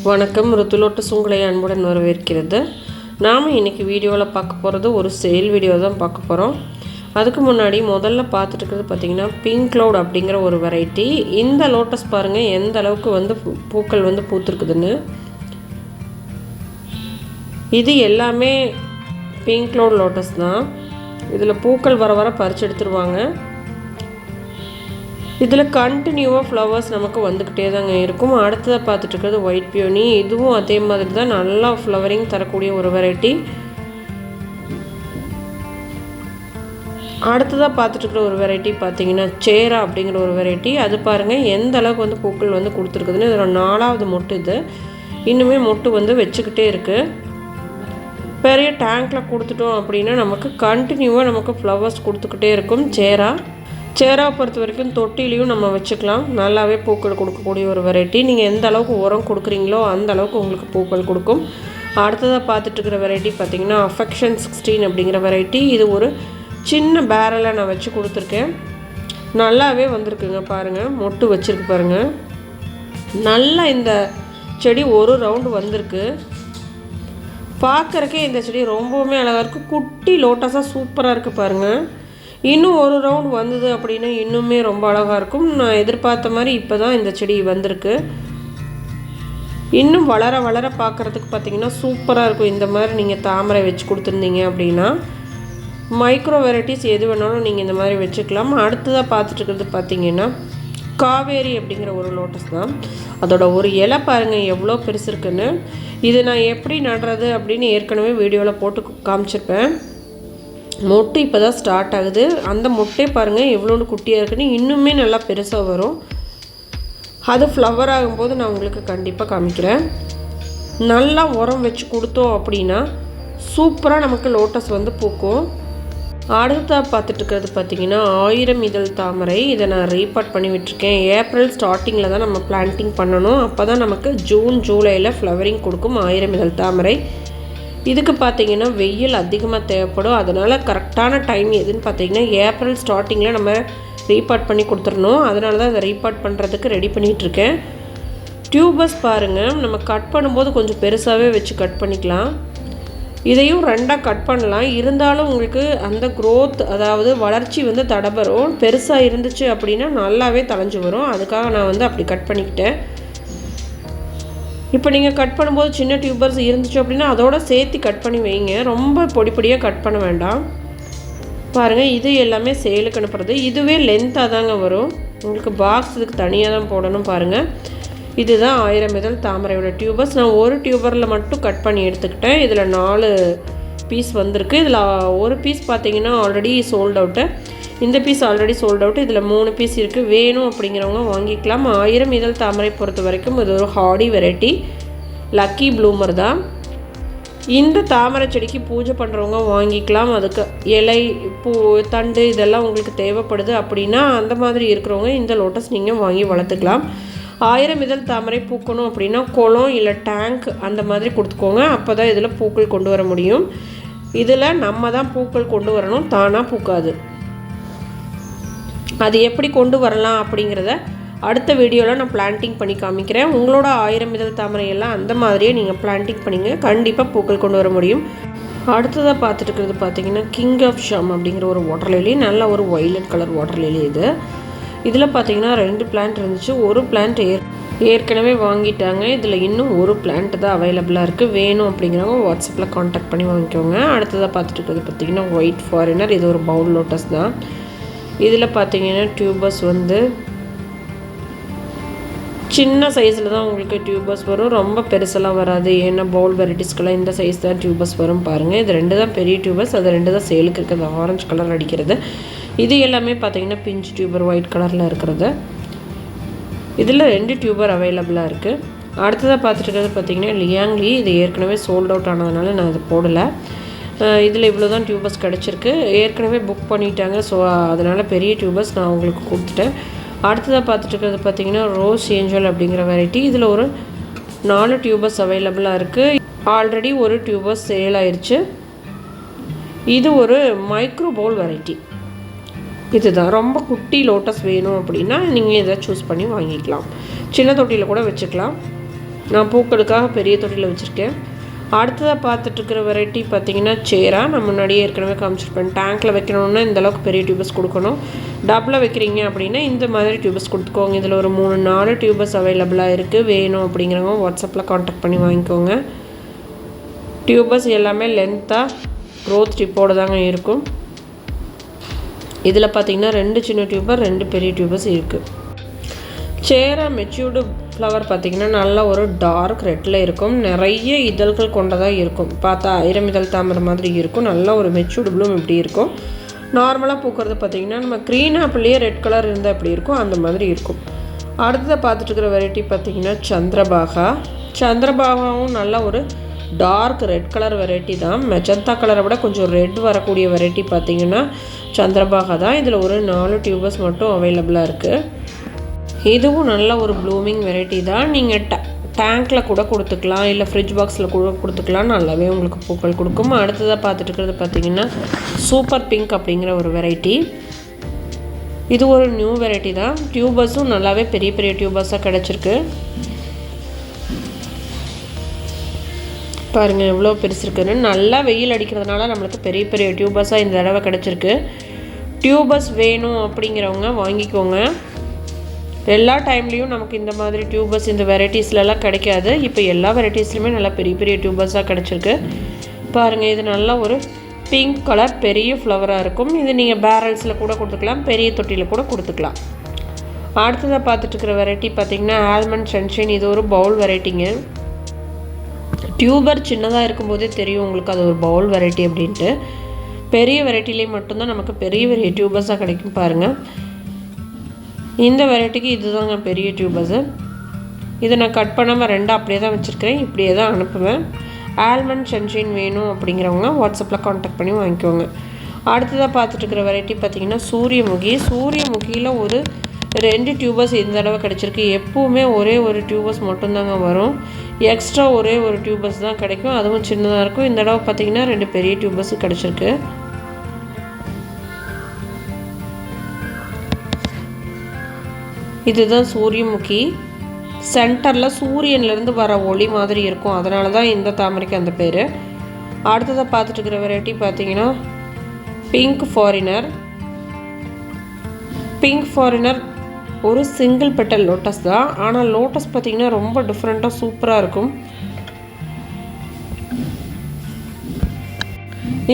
வணக்கம். ருத்துலோட்டஸ் உங்களை அன்புடன் வரவேற்கிறது. நாம் இன்றைக்கி வீடியோவில் பார்க்க போகிறது ஒரு சேல் வீடியோ தான் பார்க்க போகிறோம். அதுக்கு முன்னாடி முதல்ல பார்த்துட்டு இருக்கிறது பார்த்திங்கன்னா பிங்க் க்ளவுட் அப்படிங்கிற ஒரு வெரைட்டி. இந்த லோட்டஸ் பாருங்கள் எந்த அளவுக்கு வந்து பூக்கள் வந்து பூத்துருக்குதுன்னு. இது எல்லாமே பிங்க் க்ளவுட் லோட்டஸ் தான். இதில் பூக்கள் வர வர பறிச்சு எடுத்துருவாங்க. இதில் கண்டினியூவாக ஃப்ளவர்ஸ் நமக்கு வந்துக்கிட்டே தாங்க இருக்கும். அடுத்ததாக பார்த்துட்டு இருக்கிறது ஒயிட் பியோனி. இதுவும் அதே மாதிரி தான் நல்லா ஃப்ளவரிங் தரக்கூடிய ஒரு வெரைட்டி. அடுத்ததாக பார்த்துட்டு இருக்கிற ஒரு வெரைட்டி பார்த்திங்கன்னா சேரா அப்படிங்கிற ஒரு வெரைட்டி. அது பாருங்கள் எந்த அளவுக்கு வந்து பூக்கள் வந்து கொடுத்துருக்குதுன்னு. இதில் 4வது மொட்டு. இது இன்னுமே மொட்டு வந்து வச்சுக்கிட்டே இருக்குது. பெரிய டேங்க்கில் கொடுத்துட்டோம் அப்படின்னா நமக்கு கண்டினியூவாக நமக்கு ஃப்ளவர்ஸ் கொடுத்துக்கிட்டே இருக்கும். சேராவை பொறுத்த வரைக்கும் தொட்டிலையும் நம்ம வச்சுக்கலாம். நல்லாவே பூக்கள் கொடுக்கக்கூடிய ஒரு வெரைட்டி. நீங்கள் எந்த அளவுக்கு உரம் கொடுக்குறீங்களோ அந்த அளவுக்கு உங்களுக்கு பூக்கள் கொடுக்கும். அடுத்ததாக பார்த்துட்டு இருக்கிற வெரைட்டி பார்த்திங்கன்னா அஃபெக்ஷன் 16 அப்படிங்கிற வெரைட்டி. இது ஒரு சின்ன பேரலை நான் வச்சு கொடுத்துருக்கேன். நல்லாவே வந்திருக்குங்க. பாருங்கள் மொட்டு வச்சுருக்கு பாருங்கள். நல்லா இந்த செடி ஒரு ரவுண்டு வந்திருக்கு. பார்க்குறக்கே இந்த செடி ரொம்பவுமே அழகாக இருக்குது. குட்டி லோட்டஸாக சூப்பராக இருக்குது பாருங்கள். இன்னும் ஒரு ரவுண்ட் வந்தது அப்படின்னா இன்னுமே ரொம்ப அழகாக இருக்கும். நான் எதிர்பார்த்த மாதிரி இப்போ தான் இந்த செடி வந்திருக்கு. இன்னும் வளர வளர பார்க்குறதுக்கு பார்த்திங்கன்னா சூப்பராக இருக்கும். இந்த மாதிரி நீங்கள் தாமரை வச்சு கொடுத்துருந்தீங்க அப்படின்னா மைக்ரோ வெரைட்டிஸ் எது வேணாலும் நீங்கள் இந்த மாதிரி வச்சுக்கலாம். அடுத்ததாக பார்த்துட்டு இருக்கிறது பார்த்திங்கன்னா காவேரி அப்படிங்கிற ஒரு லோட்டஸ் தான். அதோட ஒரு இலை பாருங்கள் எவ்வளோ பெருசு இருக்குன்னு. இது நான் எப்படி நடுறது அப்படின்னு ஏற்கனவே வீடியோவில் போட்டு காமிச்சிருப்பேன். மொட்டு இப்போ தான் ஸ்டார்ட் ஆகுது. அந்த மொட்டை பாருங்கள் எவ்வளோன்னு குட்டியாக இருக்குன்னு. இன்னுமே நல்லா பெருசாக வரும். அது ஃப்ளவர் ஆகும்போது நான் உங்களுக்கு கண்டிப்பாக காமிக்கிறேன். நல்லா உரம் வச்சு கொடுத்தோம் அப்படின்னா சூப்பராக நமக்கு லோட்டஸ் வந்து பூக்கும். அடுத்ததாக பார்த்துட்டு இருக்கிறது பார்த்திங்கன்னா 1000 இதழ் தாமரை. இதை நான் ரீபாட் பண்ணி விட்டுருக்கேன். ஏப்ரல் ஸ்டார்டிங்கில் தான் நம்ம பிளான்டிங் பண்ணணும். அப்போ தான் நமக்கு ஜூன் ஜூலையில் ஃப்ளவரிங் கொடுக்கும் 1000 இதழ் தாமரை. இதுக்கு பார்த்திங்கன்னா வெயில் அதிகமாக தேவைப்படும். அதனால் கரெக்டான டைம் எதுன்னு பார்த்திங்கன்னா ஏப்ரல் ஸ்டார்டிங்கில் நம்ம ரீபாட் பண்ணி கொடுத்துடணும். அதனால தான் அதை ரீபாட் பண்ணுறதுக்கு ரெடி பண்ணிகிட்ருக்கேன். டியூபர்ஸ் பாருங்கள் நம்ம கட் பண்ணும்போது கொஞ்சம் பெருசாகவே வச்சு கட் பண்ணிக்கலாம். இதையும் 2ஆக கட் பண்ணலாம். இருந்தாலும் உங்களுக்கு அந்த க்ரோத் அதாவது வளர்ச்சி வந்து தடபரும். பெருசாக இருந்துச்சு அப்படின்னா நல்லாவே தளைஞ்சு வரும். அதுக்காக நான் வந்து அப்படி கட் பண்ணிக்கிட்டேன். இப்போ நீங்கள் கட் பண்ணும்போது சின்ன டியூபர்ஸ் இருந்துச்சு அப்படின்னா அதோட சேர்த்து கட் பண்ணி வைங்க. ரொம்ப பொடி பொடியாக கட் பண்ண வேண்டாம். பாருங்கள் இது எல்லாமே சேலுக்கு அனுப்புறது. இதுவே லென்த்தாக தாங்க வரும். உங்களுக்கு பாக்ஸ் இதுக்கு தனியாக தான் போடணும். பாருங்கள் இதுதான் 1000 இதழ் தாமரையோட டியூபர்ஸ். நான் ஒரு டியூபரில் மட்டும் கட் பண்ணி எடுத்துக்கிட்டேன். இதில் 4 பீஸ் வந்திருக்கு. இதில் ஒரு பீஸ் பார்த்திங்கன்னா ஆல்ரெடி சோல்ட் அவுட்டு. இந்த பீஸ் ஆல்ரெடி சோல்ட் அவுட். இதில் 3 பீஸ் இருக்குது. வேணும் அப்படிங்கிறவங்க வாங்கிக்கலாம். 1000 இதழ் தாமரை பொறுத்த வரைக்கும் இது ஒரு ஹார்டி வெரைட்டி. லக்கி ப்ளூமர் தான். இந்த தாமரை செடிக்கு பூஜை பண்ணுறவங்க வாங்கிக்கலாம். அதுக்கு இலை பூ தண்டு இதெல்லாம் உங்களுக்கு தேவைப்படுது அப்படின்னா அந்த மாதிரி இருக்கிறவங்க இந்த லோட்டஸ் நீங்கள் வாங்கி வளர்த்துக்கலாம். 1000 இதழ் தாமரை பூக்கணும் அப்படின்னா குளம் இல்லை டேங்க் அந்த மாதிரி கொடுத்துக்கோங்க. அப்போ தான் இதில் பூக்கள் கொண்டு வர முடியும். இதில் நம்ம தான் பூக்கள் கொண்டு வரணும். தானாக பூக்காது. அது எப்படி கொண்டு வரலாம் அப்படிங்கிறத அடுத்த வீடியோவில் நான் பிளான்டிங் பண்ணி காமிக்கிறேன். உங்களோட 1000 இதழ் தாமரையெல்லாம் அந்த மாதிரியே நீங்கள் பிளான்டிங் பண்ணிங்க. கண்டிப்பாக பூக்கள் கொண்டு வர முடியும். அடுத்ததாக பார்த்துட்டு இருக்கிறது பார்த்திங்கன்னா கிங் ஆஃப் ஷம் அப்படிங்கிற ஒரு வாட்டர் லிலி. நல்ல ஒரு ஒய்லட் கலர் வாட்டர் லிலி இது. இதில் பார்த்திங்கன்னா 2 பிளான்ட் இருந்துச்சு. ஒரு பிளான்ட் ஏற்கனவே வாங்கிட்டாங்க. இதில் இன்னும் ஒரு பிளான்ட் தான் அவைலபிளாக இருக்குது. வேணும் அப்படிங்கிறவங்க வாட்ஸ்அப்பில் காண்டாக்ட் பண்ணி வாங்கிக்கோங்க. அடுத்ததாக பார்த்துட்டு இருக்கிறது பார்த்திங்கன்னா ஒயிட் ஃபாரினர். இது ஒரு பவுல் லோட்டஸ் தான். இதில் பார்த்திங்கன்னா டியூபர்ஸ் வந்து சின்ன சைஸில் தான் உங்களுக்கு டியூபர்ஸ் வரும். ரொம்ப பெருசெல்லாம் வராது. ஏன்னா பவுல் வெரைட்டிஸ்க்கெல்லாம் இந்த சைஸ் தான் டியூபர்ஸ் வரும். பாருங்கள் இது 2 தான் பெரிய டியூபர்ஸ். அது 2 தான் சேலுக்கு இருக்கிறது. ஆரஞ்சு கலர் அடிக்கிறது. இது எல்லாமே பார்த்திங்கன்னா பிஞ்ச் டியூபர் ஒயிட் கலரில் இருக்கிறது. இதில் 2 டியூபர் அவைலபிளாக இருக்குது. அடுத்ததாக பார்த்துட்டு இருக்கிறது பார்த்திங்கன்னா லியாங்லி. இது ஏற்கனவே சோல்ட் அவுட் ஆனதுனால நான் அதை போடலை. இதில் இவ்வளோ தான் டியூபர்ஸ் கிடச்சிருக்கு. ஏற்கனவே புக் பண்ணிட்டாங்க. ஸோ அதனால் பெரிய டியூபர்ஸ் நான் உங்களுக்கு கொடுத்துட்டேன். அடுத்ததாக பார்த்துட்டு இருக்கிறது பார்த்திங்கன்னா ரோஸ் ஏஞ்சல் அப்படிங்கிற வெரைட்டி. இதில் ஒரு 4 டியூபர்ஸ் அவைலபிளாக இருக்குது. ஆல்ரெடி ஒரு டியூபர்ஸ் சேல் ஆயிடுச்சு. இது ஒரு மைக்ரோ பவுல் வெரைட்டி. இதுதான் ரொம்ப குட்டி லோட்டஸ் வேணும் அப்படின்னா நீங்கள் இதை சூஸ் பண்ணி வாங்கிக்கலாம். சின்ன தொட்டியில் கூட வச்சுக்கலாம். நான் பூக்களுக்காக பெரிய தொட்டியில் வச்சுருக்கேன். அடுத்ததாக பார்த்துட்ருக்கிற வெரைட்டி பார்த்திங்கன்னா சேரா. நான் முன்னாடியே ஏற்கனவே காமிச்சிருப்பேன். டேங்க்கில் வைக்கணுன்னா இந்தளவுக்கு பெரிய டியூபஸ் கொடுக்கணும். டப்பில் வைக்கிறீங்க அப்படின்னா இந்த மாதிரி டியூபஸ் கொடுத்துக்கோங்க. இதில் ஒரு 3-4 டியூபஸ் அவைலபிளாக இருக்குது. வேணும் அப்படிங்கிறவங்க வாட்ஸ்அப்பில் கான்டாக்ட் பண்ணி வாங்கிக்கோங்க. டியூபஸ் எல்லாமே லென்த்தாக க்ரோத் டிப்போடு தாங்க இருக்கும். இதில் பார்த்திங்கன்னா 2 சின்ன டியூபர் 2 பெரிய டியூபஸ் இருக்குது. சேரா மெச்சூர்டு ஃப்ளவர் பார்த்திங்கன்னா நல்லா ஒரு டார்க் ரெட்டில் இருக்கும். நிறைய இதழ்கள் கொண்டதாக இருக்கும். பார்த்தா 1000 இதழ் தாமரை மாதிரி இருக்கும். நல்லா ஒரு மெச்சூர்டு ப்ளூம் இப்படி இருக்கும். நார்மலாக பூக்கிறது பார்த்திங்கன்னா நம்ம க்ரீன் ஆப்பிள்லேயே ரெட் கலர் இருந்தால் எப்படி இருக்கும் அந்த மாதிரி இருக்கும். அடுத்ததாக பார்த்துட்டு இருக்கிற வெரைட்டி பார்த்திங்கன்னா சந்திரபாகா. சந்திரபாகாவும் நல்லா ஒரு டார்க் ரெட் கலர் வெரைட்டி தான். மெஜந்தா கலரை விட கொஞ்சம் ரெட் வரக்கூடிய வெரைட்டி பார்த்திங்கன்னா சந்திரபாகா தான். இதில் ஒரு 4 டியூபஸ் மட்டும் அவைலபிளாக இருக்குது. இதுவும் நல்ல ஒரு ப்ளூமிங் வெரைட்டி தான். நீங்கள் டேங்க்கில் கூட கொடுத்துக்கலாம், இல்லை ஃப்ரிட்ஜ் பாக்ஸில் கூட கொடுத்துக்கலாம். நல்லாவே உங்களுக்கு பூக்கள் கொடுக்கும். அடுத்ததாக பார்த்துட்டு இருக்கிறது பார்த்திங்கன்னா சூப்பர் பிங்க் அப்படிங்கிற ஒரு வெரைட்டி. இது ஒரு நியூ வெரைட்டி தான். டியூபஸும் நல்லாவே பெரிய பெரிய டியூபஸாக கிடச்சிருக்கு. பாருங்கள் எவ்வளோ பெருசு இருக்குன்னு. நல்லா வெயில் அடிக்கிறதுனால நம்மளுக்கு பெரிய பெரிய டியூபஸாக இந்த தடவை கிடச்சிருக்கு. டியூபஸ் வேணும் அப்படிங்கிறவங்க வாங்கிக்கோங்க. எல்லா டைம்லேயும் நமக்கு இந்த மாதிரி டியூபஸ் இந்த வெரைட்டிஸ்லலாம் கிடைக்காது. இப்போ எல்லா வெரைட்டிஸ்லையுமே நல்லா பெரிய பெரிய டியூபஸாக கிடச்சிருக்கு. பாருங்கள் இது நல்லா ஒரு பிங்க் கலர் பெரிய ஃப்ளவராக இருக்கும். இது நீங்கள் பேரல்ஸில் கூட கொடுத்துக்கலாம், பெரிய தொட்டியில் கூட கொடுத்துக்கலாம். அடுத்ததாக பார்த்துட்ருக்கிற வெரைட்டி பார்த்திங்கன்னா ஆல்மண்ட் சன்ஷைன். இது ஒரு பவுல் வெரைட்டிங்க. டியூபர் சின்னதாக இருக்கும்போதே தெரியும் உங்களுக்கு அது ஒரு பவுல் வெரைட்டி அப்படின்ட்டு. பெரிய வெரைட்டிலேயே மட்டும்தான் நமக்கு பெரிய பெரிய டியூபஸாக கிடைக்கும். பாருங்கள் இந்த வெரைட்டிக்கு இது தாங்க பெரிய டியூபஸு. இதை நான் கட் பண்ணாமல் 2 அப்படியே தான் வச்சுருக்கிறேன். இப்படியே தான் அனுப்புவேன். ஆல்மண்ட் சன்ஷைன் வேணும் அப்படிங்கிறவங்க வாட்ஸ்அப்பில் கான்டாக்ட் பண்ணி வாங்கிக்கோங்க. அடுத்ததாக பார்த்துட்ருக்கிற வெரைட்டி பார்த்திங்கன்னா சூரியமுகி. சூரியமுகியில் ஒரு 2 டியூபஸ் இந்த தடவை கிடச்சிருக்கு. எப்போவுமே ஒரே ஒரு டியூபஸ் மட்டும்தாங்க வரும். எக்ஸ்ட்ரா ஒரே ஒரு டியூபஸ் தான் கிடைக்கும். அதுவும் சின்னதாக இருக்கும். இந்த தடவை பார்த்திங்கன்னா 2 பெரிய டியூபஸ் கிடச்சிருக்கு. இதுதான் சூரியமுகி. சென்டரில் சூரியன்லேருந்து வர ஒளி மாதிரி இருக்கும். அதனால தான் இந்த தாமரைக்கு அந்த பேர். அடுத்ததாக பார்த்துட்டு இருக்கிற வெரைட்டி பார்த்திங்கன்னா பிங்க் ஃபாரினர். பிங்க் ஃபாரினர் ஒரு சிங்கிள் பெட்டல் லோட்டஸ் தான். ஆனால் லோட்டஸ் பார்த்திங்கன்னா ரொம்ப டிஃப்ரெண்ட்டாக சூப்பராக இருக்கும்.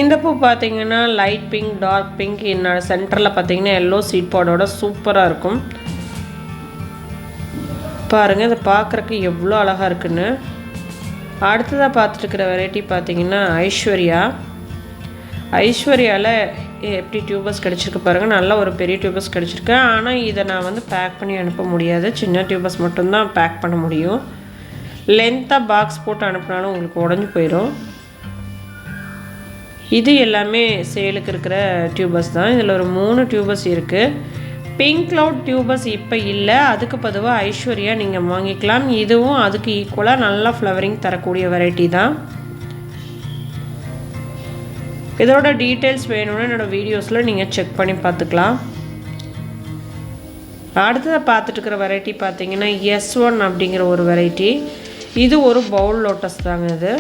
இந்த பூ பார்த்திங்கன்னா லைட் பிங்க், டார்க் பிங்க், என்னோட சென்டரில் பார்த்திங்கன்னா எல்லோ சீட் பாடோட சூப்பராக இருக்கும். பாருங்கள் இதை பார்க்குறக்கு எவ்வளோ அழகாக இருக்குன்னு. அடுத்ததாக பார்த்துட்டுருக்கிற வெரைட்டி பார்த்திங்கன்னா ஐஸ்வர்யா. ஐஸ்வர்யாவில் எப்படி டியூபஸ் கிடச்சிருக்கு பாருங்கள். நல்லா ஒரு பெரிய டியூபஸ் கிடச்சிருக்கு. ஆனால் இதை நான் பேக் பண்ணி அனுப்ப முடியாது. சின்ன டியூபஸ் மட்டும்தான் பேக் பண்ண முடியும். லென்த்தாக பாக்ஸ் போட்டு அனுப்பினாலும் உங்களுக்கு உடஞ்சி போயிடும். இது எல்லாமே சேலுக்கு இருக்கிற டியூபஸ் தான். இதில் ஒரு 3 டியூபஸ் இருக்குது. பிங்க் க்ளவுட் டியூபஸ் இப்போ இல்லை. அதுக்கு பொதுவாக ஐஸ்வர்யா நீங்கள் வாங்கிக்கலாம். இதுவும் அதுக்கு ஈக்குவலாக நல்லா ஃப்ளவரிங் தரக்கூடிய வெரைட்டி தான். இதோட டீட்டெயில்ஸ் வேணும்னு என்னோடய வீடியோஸில் நீங்கள் செக் பண்ணி பார்த்துக்கலாம். அடுத்ததை பார்த்துட்டு இருக்கிற வெரைட்டி பார்த்திங்கன்னா S1 அப்படிங்கிற ஒரு வெரைட்டி. இது ஒரு பவுல் லோட்டஸ் தாங்க.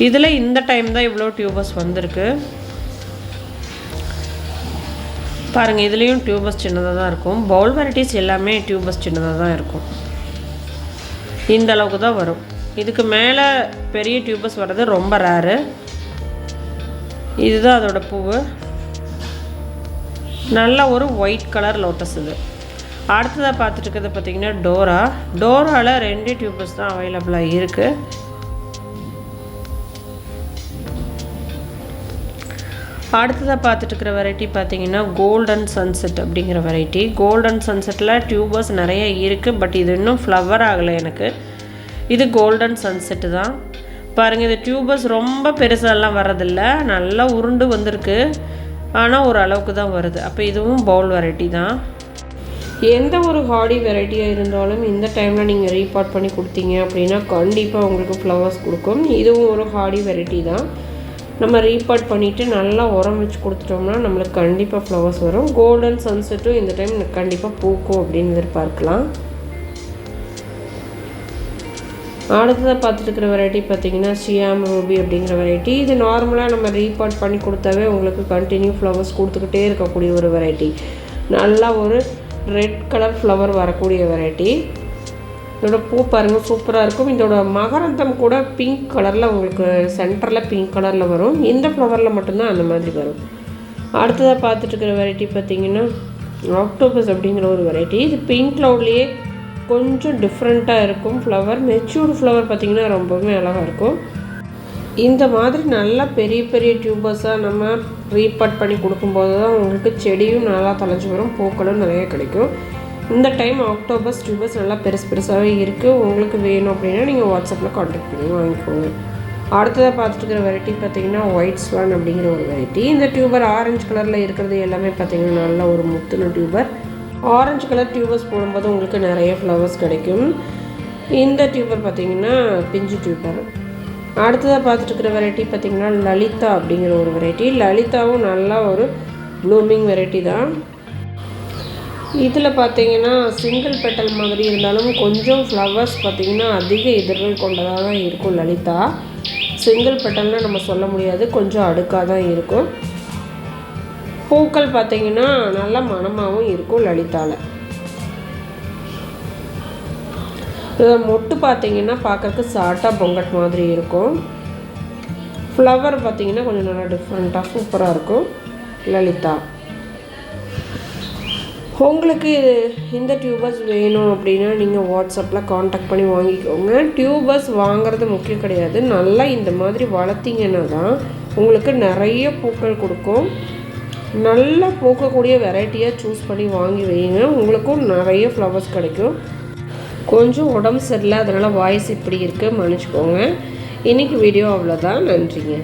இதில் இந்த டைம் தான் இவ்வளோ டியூபஸ் வந்திருக்கு. பாருங்கள் இதுலேயும் டியூபஸ் சின்னதாக தான் இருக்கும். பவுல் வெரைட்டிஸ் எல்லாமே டியூபஸ் சின்னதாக தான் இருக்கும். இந்த அளவுக்கு தான் வரும். இதுக்கு மேலே பெரிய டியூபஸ் வர்றது ரொம்ப ரேரு. இதுதான் அதோட பூவு. நல்ல ஒரு ஒயிட் கலர் லோட்டஸ் இது. அடுத்ததாக பார்த்துட்டு இருக்கிறது பார்த்திங்கன்னா டோரா. டோராவில் 2 டியூபஸ் தான் அவைலபிளாக இருக்குது. அடுத்ததாக பார்த்துட்டு இருக்கிற வெரைட்டி பார்த்திங்கன்னா கோல்டன் சன்செட் அப்படிங்கிற வெரைட்டி. கோல்டன் சன்செட்டில் டியூபஸ் நிறைய இருக்குது. பட் இது இன்னும் ஃப்ளவர் ஆகலை எனக்கு. இது கோல்டன் சன்செட்டு தான். பாருங்கள் இது டியூபஸ் ரொம்ப பெருசாலாம் வர்றதில்ல. நல்லா உருண்டு வந்திருக்கு. ஆனால் ஒரு அளவுக்கு தான் வருது. அப்போ இதுவும் பவுல் வெரைட்டி தான். எந்த ஒரு ஹார்டி வெரைட்டியாக இருந்தாலும் இந்த டைமில் நீங்கள் ரீபாட் பண்ணி கொடுத்தீங்க அப்படின்னா கண்டிப்பாக உங்களுக்கு ஃப்ளவர்ஸ் கொடுக்கும். இதுவும் ஒரு ஹார்டி வெரைட்டி தான். நம்ம ரீபாட் பண்ணிவிட்டு நல்லா உரம் வச்சு கொடுத்துட்டோம்னா நம்மளுக்கு கண்டிப்பாக ஃப்ளவர்ஸ் வரும். கோல்டன் சன்செட்டும் இந்த டைம் கண்டிப்பாக பூக்கும் அப்படின்னு எதிர்பார்க்கலாம். அடுத்ததாக பார்த்துட்டு இருக்கிற வெரைட்டி பார்த்திங்கன்னா ஷியாம் ரூபி அப்படிங்கிற வெரைட்டி. இது நார்மலாக நம்ம ரீபாட் பண்ணி கொடுத்தாவே உங்களுக்கு கண்டினியூ ஃப்ளவர்ஸ் கொடுத்துக்கிட்டே இருக்கக்கூடிய ஒரு வெரைட்டி. நல்லா ஒரு ரெட் கலர் ஃப்ளவர் வரக்கூடிய வெரைட்டி. இதோட பூ பாருங்கள் சூப்பராக இருக்கும். இதோட மகரந்தம் கூட பிங்க் கலரில் உங்களுக்கு சென்டரில் பிங்க் கலரில் வரும். இந்த ஃப்ளவரில் மட்டும்தான் அந்த மாதிரி வரும். அடுத்ததாக பார்த்துட்டு இருக்கிற வெரைட்டி பார்த்திங்கன்னா ஆக்டோபஸ் அப்படிங்கிற ஒரு வெரைட்டி. இது பிங்க் க்ளவுட்லேயே கொஞ்சம் டிஃப்ரெண்ட்டாக இருக்கும் ஃப்ளவர். மெச்சூர்டு ஃப்ளவர் பார்த்திங்கன்னா ரொம்பவுமே அழகாக இருக்கும். இந்த மாதிரி நல்லா பெரிய பெரிய டியூபர்ஸாக நம்ம ரீபாட் பண்ணி கொடுக்கும்போது தான் உங்களுக்கு செடியும் நல்லா தழைஞ்சி வரும், பூக்களும் நிறைய கிடைக்கும். இந்த டைம் ஆக்டோபஸ் டியூபர்ஸ் நல்லா பெருசு பெருசாகவே இருக்குது. உங்களுக்கு வேணும் அப்படின்னா நீங்கள் வாட்ஸ்அப்பில் கான்டாக்ட் பண்ணி வாங்கிக்கோங்க. அடுத்ததாக பார்த்துட்டு இருக்கிற வெரைட்டி பார்த்திங்கன்னா ஒயிட் ஸ்வான் அப்படிங்கிற ஒரு வெரைட்டி. இந்த டியூபர் ஆரஞ்சு கலரில் இருக்கிறது எல்லாமே பார்த்திங்கன்னா நல்ல ஒரு முத்துன டியூபர். ஆரஞ்சு கலர் டியூபர்ஸ் போடும்போது உங்களுக்கு நிறைய ஃப்ளவர்ஸ் கிடைக்கும். இந்த டியூபர் பார்த்திங்கன்னா பிஞ்சு டியூபர். அடுத்ததாக பார்த்துட்டு இருக்கிற வெரைட்டி பார்த்திங்கன்னா லலிதா அப்படிங்கிற ஒரு வெரைட்டி. லலிதாவும் நல்லா ஒரு ப்ளூமிங் வெரைட்டி தான். இதில் பார்த்திங்கன்னா சிங்கிள் பெட்டல் மாதிரி இருந்தாலும் கொஞ்சம் ஃப்ளவர்ஸ் பார்த்திங்கன்னா அதிக இதழ்கள் கொண்டதாக தான் இருக்கும் லலிதா. சிங்கிள் பெட்டல்னால் நம்ம சொல்ல முடியாது, கொஞ்சம் அடுக்காக தான் இருக்கும். பூக்கள் பார்த்திங்கன்னா நல்ல மணமாகவும் இருக்கும் லலிதாவில். மொட்டு பார்த்திங்கன்னா பார்க்குறதுக்கு சாட்டாக பொங்கட் மாதிரி இருக்கும். ஃப்ளவர் பார்த்திங்கன்னா கொஞ்சம் நல்லா டிஃப்ரெண்ட்டாக சூப்பராக இருக்கும் லலிதா. உங்களுக்கு இந்த டியூபர்ஸ் வேணும் அப்படின்னா நீங்கள் வாட்ஸ்அப்பில் காண்டாக்ட் பண்ணி வாங்கிக்கோங்க. டியூபர்ஸ் வாங்குறது முக்கியம் கிடையாது, நல்லா இந்த மாதிரி வளர்த்திங்கன்னா தான் உங்களுக்கு நிறைய பூக்கள் கொடுக்கும். நல்லா பூக்கக்கூடிய வெரைட்டியாக சூஸ் பண்ணி வாங்கி வைங்க, உங்களுக்கும் நிறைய ஃப்ளவர்ஸ் கிடைக்கும். கொஞ்சம் உடம்பு சரியில்லை, அதனால் வாய்ஸ் இப்படி இருக்குது, மன்னிச்சிக்கோங்க. இன்றைக்கி வீடியோ அவ்வளோதான். நன்றிங்க.